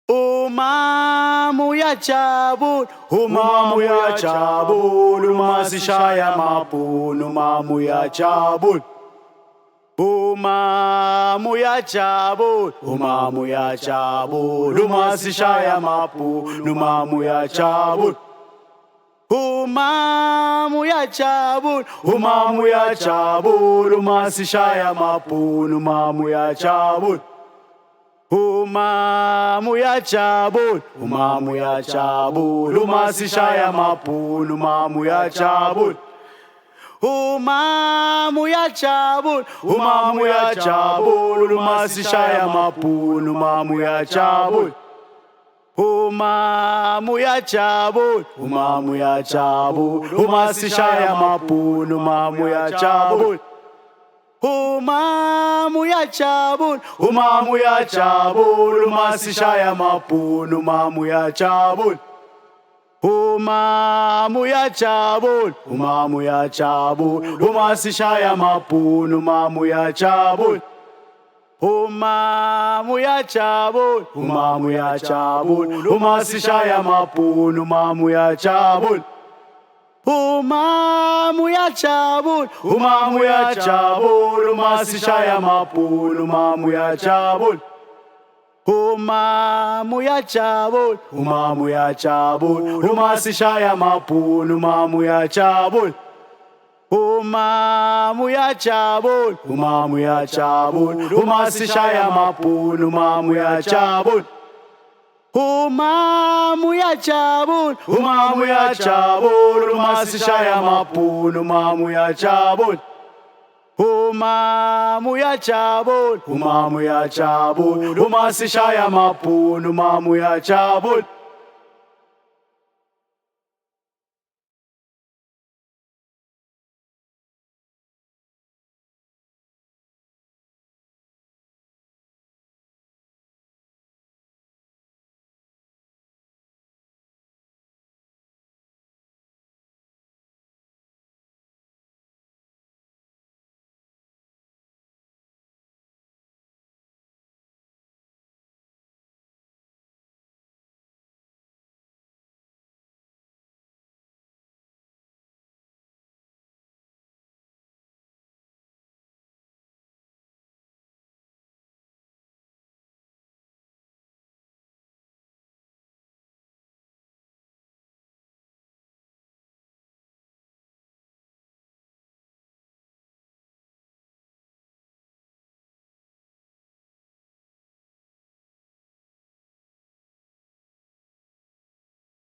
Umama uyajabula, umama uyajabula, uma sishaya amabhunu, umama uyajabula. Umama uyajabula, umama uyajabula, uma sishaya amabhunu, umama uyajabula. Umama uyajabula, umama uyajabula, uma sishaya amabhunu, umama uyajabula. Umama uyajabula, umama uyajabula, uma sishaya amabhunu, umama uyajabula. Umama uyajabula, umama uyajabula, uma sishaya amabhunu, umama uyajabula. Umama uyajabula, umama uyajabula, uma sishaya amabhunu, umama uyajabula. Umama uyajabula, umama uyajabula, uma sishaya amabhunu, umama uyajabula. Umama uyajabula, umama uyajabula, uma sishaya amabhunu, umama uyajabula. Umama uyajabula, umama uyajabula, uma sishaya amabhunu, umama uyajabula. Umama uyajabula, umama uyajabula, uma sishaya amabhunu, umama uyajabula. Umama uyajabula, umama uyajabula, uma sishaya amabhunu, umama uyajabula. Umama uyajabula, umama uyajabula, uma sishaya amabhunu, umama uyajabula. Umama uyajabula, umama uyajabula, uma sishaya amabhunu, umama uyajabula. Umama uyajabula, umama uyajabula, uma sishaya amabhunu, umama uyajabula.